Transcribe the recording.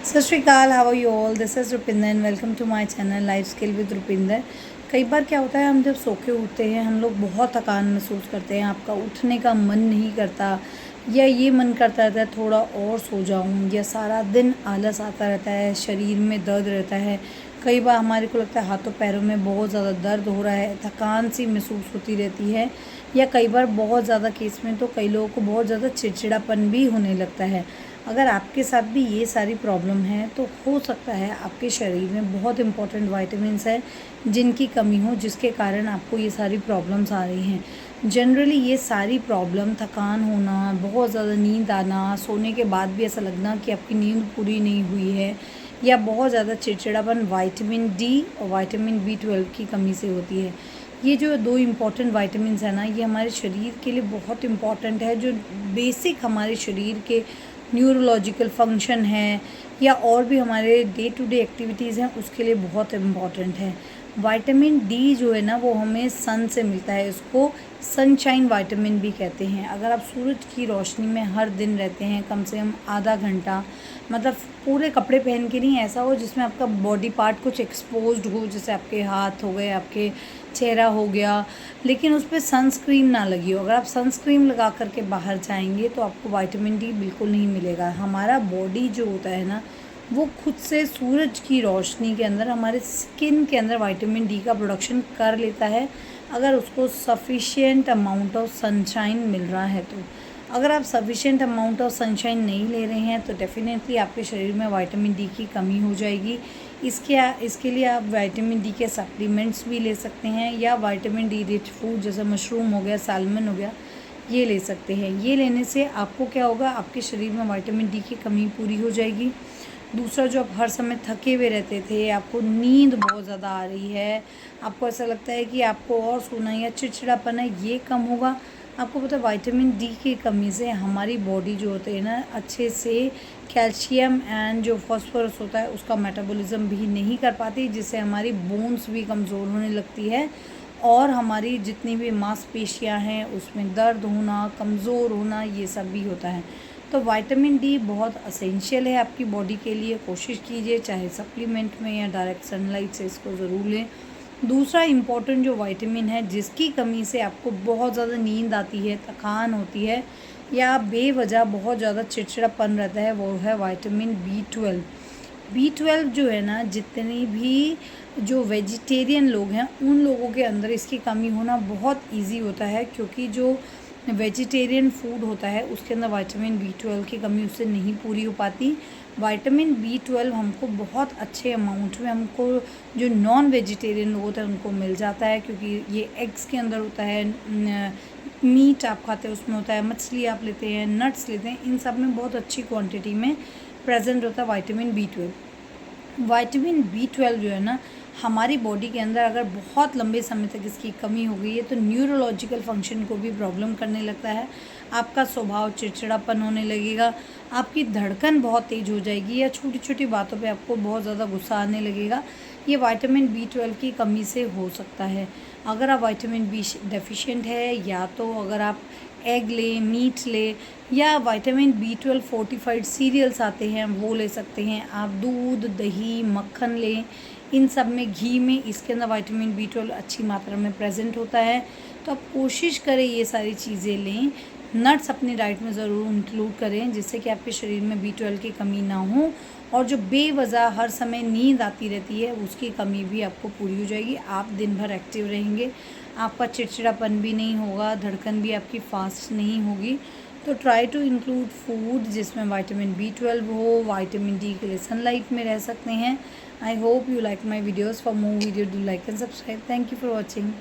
सत श्रीकाल, how are you all. This is Rupinder and welcome to my channel life skill with Rupinder. कई बार क्या होता है, हम जब सो के उठते हैं हम लोग बहुत थकान महसूस करते हैं, आपका उठने का मन नहीं करता या ये मन करता रहता है थोड़ा और सो जाऊं, या सारा दिन आलस आता रहता है, शरीर में दर्द रहता है। कई बार हमारे को लगता है हाथों पैरों में बहुत ज़्यादा दर्द हो रहा है, थकान सी महसूस होती रहती है, या कई बार बहुत ज़्यादा केस में तो कई लोगों को बहुत ज़्यादा चिड़चिड़ापन भी होने लगता है। अगर आपके साथ भी ये सारी प्रॉब्लम है तो हो सकता है आपके शरीर में बहुत इंपॉर्टेंट वाइटामिन्स है जिनकी कमी हो, जिसके कारण आपको ये सारी प्रॉब्लम्स आ रही हैं। जनरली ये सारी प्रॉब्लम, थकान होना, बहुत ज़्यादा नींद आना, सोने के बाद भी ऐसा लगना कि आपकी नींद पूरी नहीं हुई है, या बहुत ज़्यादा चिड़चिड़ापन विटामिन डी और विटामिन B12 की कमी से होती है। ये जो दो इम्पॉर्टेंट वाइटामिन्स है ना, ये हमारे शरीर के लिए बहुत इम्पॉर्टेंट है। जो बेसिक हमारे शरीर के न्यूरोलॉजिकल फंक्शन है या और भी हमारे डे टू डे एक्टिविटीज़ हैं, उसके लिए बहुत इम्पॉर्टेंट है। विटामिन डी जो है ना, वो हमें सन से मिलता है, इसको सनशाइन विटामिन भी कहते हैं। अगर आप सूरज की रोशनी में हर दिन रहते हैं कम से कम आधा घंटा, मतलब पूरे कपड़े पहन के नहीं, ऐसा हो जिसमें आपका बॉडी पार्ट कुछ एक्सपोज्ड हो, जैसे आपके हाथ हो गए, आपके चेहरा हो गया, लेकिन उस पर सनस्क्रीन ना लगी हो। अगर आप सनस्क्रीन लगा करके बाहर जाएंगे तो आपको विटामिन डी बिल्कुल नहीं मिलेगा। हमारा बॉडी जो होता है ना, वो खुद से सूरज की रोशनी के अंदर, हमारे स्किन के अंदर विटामिन डी का प्रोडक्शन कर लेता है, अगर उसको सफिशिएंट अमाउंट ऑफ सनशाइन मिल रहा है तो। अगर आप सफिशिएंट अमाउंट ऑफ सनशाइन नहीं ले रहे हैं तो डेफिनेटली आपके शरीर में विटामिन डी की कमी हो जाएगी। इसके लिए आप विटामिन डी के सप्लीमेंट्स भी ले सकते हैं, या विटामिन डी रिच फूड जैसे मशरूम हो गया, सालमन हो गया, ये ले सकते हैं। ये लेने से आपको क्या होगा, आपके शरीर में विटामिन डी की कमी पूरी हो जाएगी। दूसरा, जो आप हर समय थके हुए रहते थे, आपको नींद बहुत ज़्यादा आ रही है, आपको ऐसा लगता है कि आपको और सोना या चिड़चिड़ापन है, ये कम होगा। आपको पता है विटामिन डी की कमी से हमारी बॉडी जो होते हैं ना, अच्छे से कैल्शियम एंड जो फॉस्फोरस होता है उसका मेटाबॉलिज्म भी नहीं कर पाती, जिससे हमारी बोन्स भी कमज़ोर होने लगती है, और हमारी जितनी भी मांसपेशियां हैं उसमें दर्द होना, कमज़ोर होना, ये सब भी होता है। तो विटामिन डी बहुत असेंशियल है आपकी बॉडी के लिए। कोशिश कीजिए चाहे सप्लीमेंट में या डायरेक्ट सनलाइट से इसको ज़रूर लें। दूसरा इम्पॉर्टेंट जो विटामिन है जिसकी कमी से आपको बहुत ज़्यादा नींद आती है, थकान होती है, या बेवजह बहुत ज़्यादा चिड़चिड़ापन रहता है, वो है विटामिन B12। B12 जो है ना, जितनी भी जो वेजिटेरियन लोग हैं उन लोगों के अंदर इसकी कमी होना बहुत इजी होता है, क्योंकि जो वेजिटेरियन फूड होता है उसके अंदर विटामिन B12 की कमी उससे नहीं पूरी हो पाती। विटामिन B12 हमको बहुत अच्छे अमाउंट में, हमको जो नॉन वेजिटेरियन लोग होते हैं उनको मिल जाता है, क्योंकि ये एग्स के अंदर होता है, मीट आप खाते हैं उसमें होता है, मछली आप लेते हैं, नट्स लेते हैं, इन सब में बहुत अच्छी क्वांटिटी में प्रेजेंट होता है विटामिन B12। विटामिन B12 जो है ना, हमारी बॉडी के अंदर अगर बहुत लंबे समय तक इसकी कमी हो गई है तो न्यूरोलॉजिकल फंक्शन को भी प्रॉब्लम करने लगता है। आपका स्वभाव चिड़चिड़ापन होने लगेगा, आपकी धड़कन बहुत तेज़ हो जाएगी, या छोटी छोटी बातों पे आपको बहुत ज़्यादा गुस्सा आने लगेगा। ये विटामिन B12 की कमी से हो सकता है। अगर आप विटामिन B डेफिशिएंट है, या तो अगर आप एग लें, मीट लें, या विटामिन B12 फोर्टिफाइड सीरियल्स आते हैं वो ले सकते हैं। आप दूध, दही, मक्खन लें, इन सब में, घी में, इसके अंदर विटामिन B12 अच्छी मात्रा में प्रेजेंट होता है। तो आप कोशिश करें ये सारी चीज़ें लें। नट्स अपनी डाइट में ज़रूर इंक्लूड करें, जिससे कि आपके शरीर में B12 की कमी ना हो, और जो बेवजह हर समय नींद आती रहती है उसकी कमी भी आपको पूरी हो जाएगी। आप दिन भर एक्टिव रहेंगे, आपका चिड़चिड़ापन भी नहीं होगा, धड़कन भी आपकी फास्ट नहीं होगी। तो ट्राई टू इंक्लूड फूड जिसमें विटामिन B12 हो। विटामिन डी के लिए सनलाइट में रह सकते हैं। I hope you like my videos. For more video do like and subscribe. Thank you for watching.